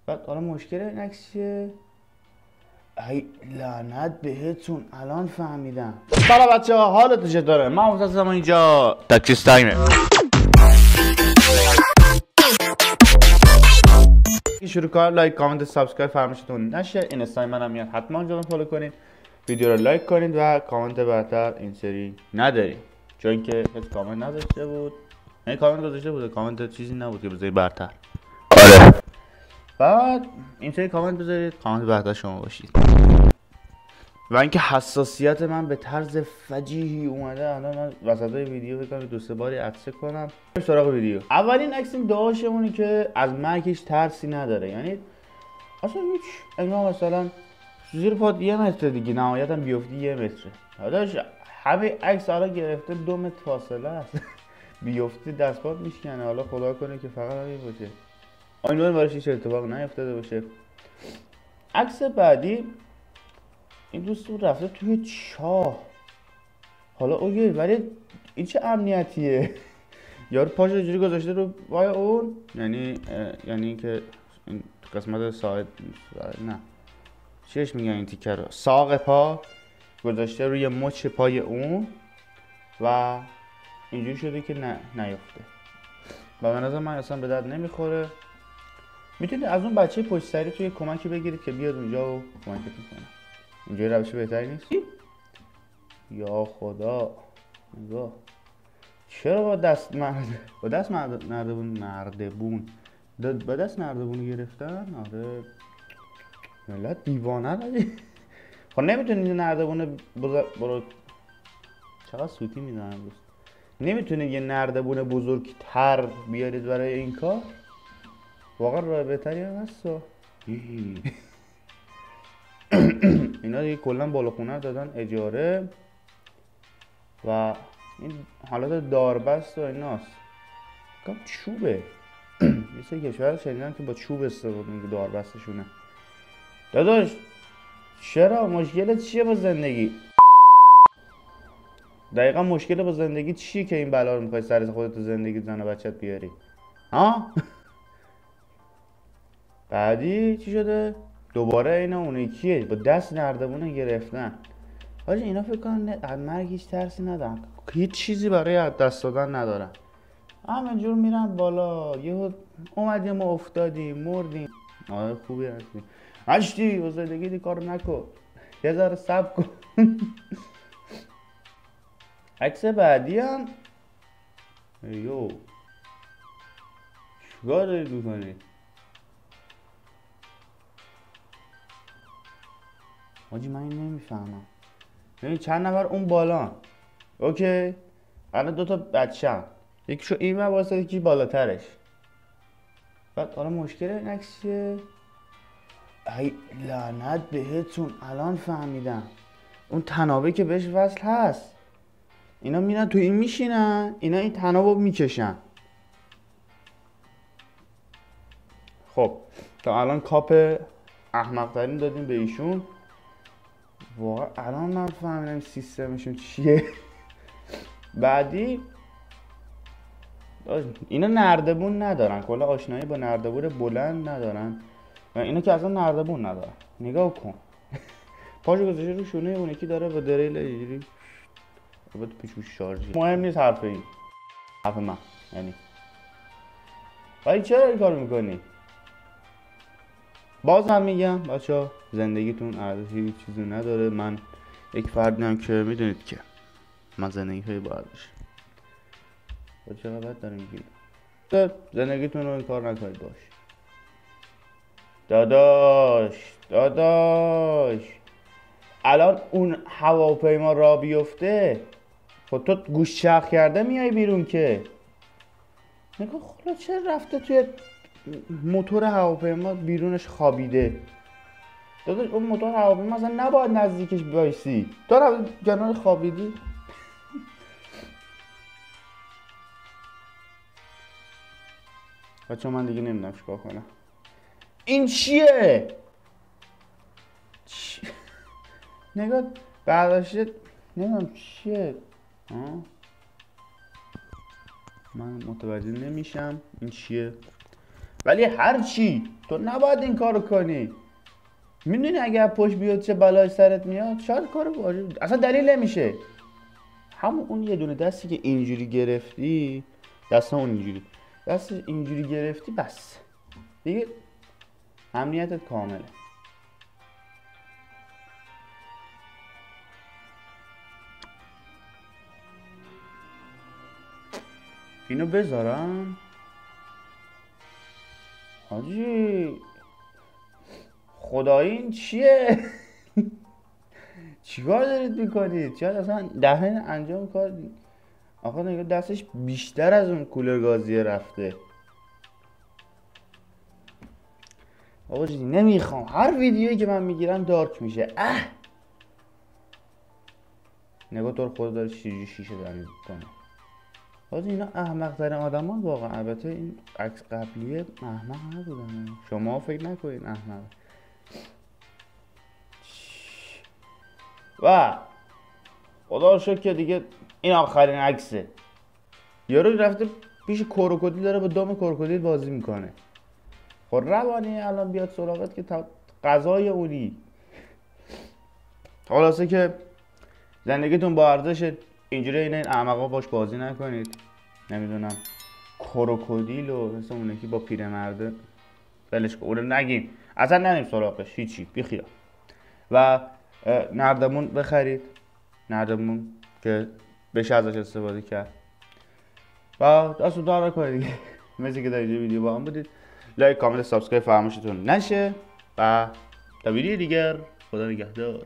بعد حالا مشکل این عکس چیه؟ ای لعنت بهتون الان فهمیدم. سلام بچه ها، حالتون چطوره؟ من متصلم اینجا تکسیس تایمه. شروع کار لایک کامنت سابسکرایب فراموشتون نشه. این استای منم میاد، حتما اونجا رو فالو کنید، ویدیو رو لایک کنید و کامنت برتر این سری نداریم چون که هیچ کامنت نذاشته بود. این کامنت گذاشته بود، کامنت چیزی نبود که بذارید برتر. آره بعد این سری کامنت بذارید، کامنت برتر شما باشید. و اینکه حساسیت من به طرز فجیحی اومده. الان من وسط ویدیو بکنم دو سه باری عطسه کنم. سراغ ویدیو. اولین عکس این داداشمونه که از مرگ هیچ ترسی نداره، یعنی اصلا هیچ انگار مثلا زیر پات 1 متر دیگه، نهایتا بیفتی 1 متره. داداش همه عکس حالا گرفته 2 متر فاصله است. بیفتی دست پات میشکنه. حالا خدا کنه که فقط همین باشه، آینوان براش هیچ اتفاق نیفتاده باشه. عکس بعدی این دوستون رفته توی چاه. حالا اوکی، ولی این چه امنیتیه؟ یارو پاش رو جوری گذاشته رو وای اون، یعنی که این قسمت ساعد نه چیش میگن این تیکه رو، ساق پا گذاشته روی مچ پای اون و اینجوری شده که نیفته. و به نظر من اصلا به درد نمیخوره. میتونید از اون بچه پشت سری توی کمکی بگیرید که بیاد اونجا و کمکتون کنه. اینجوری روش بهتری نیست؟ یا خدا نگاه، چرا با دست نردبون گرفتن؟ آره ملت دیوانه ندی. خب نمیتونید نردبون برو چقدر سوتی میدونم دوست، نمیتونید یه نردبون بزرگتر بیارید برای این کار؟ واقعا راه بهتری هم هست. اینا دیگه کلا بالا خونه دادن اجاره و این حالت داربست و ایناست. کم چوبه. یه سری کشور شنیدم که با چوب استفاده میکنن داربستشونه. داداش چرا؟ مشکلت چیه با زندگی؟ دقیقا مشکل با زندگی چیه که این بلا رو میخوای سر خودت تو زندگی زن و بچت بیاری؟ ها؟ بعدی چی شده؟ دوباره اینا اون یکیه با دست نردبونه گرفتن. حاجی اینا فکر کنن از مرگ هیچ ترسی ندارن، هیچ چیزی برای از دست دادن ندارن، همینجور میرن بالا. یهو اومدیم ما افتادیم مردیم. آره خوبی هستی هشتی و زندگی دی کارو نکن، یه ذره صبر کن. عکس بعدی هم یو چیکار دارید میکنید؟ حاجی من این نمیفهمم. ببین چند نفر اون بالا، اوکی الان 2 تا بچه‌ام، یکیشو این ور واسه یکی بالاترش. بعد حالا مشکل این عکس چیه؟ ای لعنت بهتون الان فهمیدم. اون تنابه که بهش وصل هست، اینا میرن تو این میشینن، اینا این تنابو میکشن. خب تا الان کاپ احمق ترین دادیم به ایشون. واقعا الان من فهمیدم سیستمشون چیه. بعدی اینا نردبون ندارن، کلا آشنایی با نردبون بلند ندارن و اینا که اصلا نردبون ندارن. نگاه کن پاشو گذاشته رو شونه، اون یکی داره با دریل اینجوری البته پیشوش شارژی. مهم نیست حرف این، حرف من یعنی ولی چرا این کارو میکنی؟ باز هم میگم بچه‌ها زندگیتون ارزش هیچ چیزی نداره. من یک فردیم که میدونید که من زندگی خیلی باید بشه. با چقدر داره میگید زندگیتون رو این کار نکنید. باش داداش الان اون هواپیما را بیفته، خب تو گوش چرخ کرده میای بیرون که نگاه خلا چه رفته توی موتور هواپیما بیرونش خوابیده. داداش اون موتور هواپیما مثلا نباید نزدیکش بایستی، تو رفته کنار خوابیدی. بچه من دیگه نمیدونم چیکار کنم. این چیه؟ نگاه برداشته نمیدونم چیه. من متوجه نمیشم این چیه. ولی هر چی تو نباید این کارو کنی. میدونی اگر پشت بیاد چه بلای سرت میاد، شاید کارو واجب اصلا دلیل نمیشه. همون اون یه دونه دستی که اینجوری گرفتی، دست اون اینجوری، دست اینجوری گرفتی، بس دیگه امنیتت کامله. اینو بذارم حاجی، خدایی این چیه؟ چیکار دارید میکنید؟ شاید اصلا دهن انجام کار آقا نگاه دستش بیشتر از اون کولر گازیه رفته. آقا جدی نمیخوام هر ویدیویی که من میگیرم دارک میشه. نگاه تو رو خود داره شیشه داره کنه. حاجی اینا احمق ترین آدمان واقعا. البته این عکس قبلیه احمق نبودن، شما فکر نکنین احمق. و خدا رو شکر که دیگه این آخرین عکسه. یارو رفته پیش کروکودیل داره با دام کروکودیل بازی میکنه. خب روانی الان بیاد سراغت که غذای اونی. خلاصه که زندگیتون با ارزشه، اینجوری این احمقا باش بازی نکنید. نمیدونم کروکودیل و مثل اونه که با پیرمرده ولش کن، اونو نگیم اصلا، نریم سراغش، هیچی بیخیال. و نردمون بخرید، نردمون که بشه ازش استفاده کرد. و دستون دار نکنید دیگه. مثل که در اینجا ویدیو با هم بودید، لایک کامنت سابسکرایب فراموشتون نشه. و تا ویدیو دیگر، خدا نگهدار.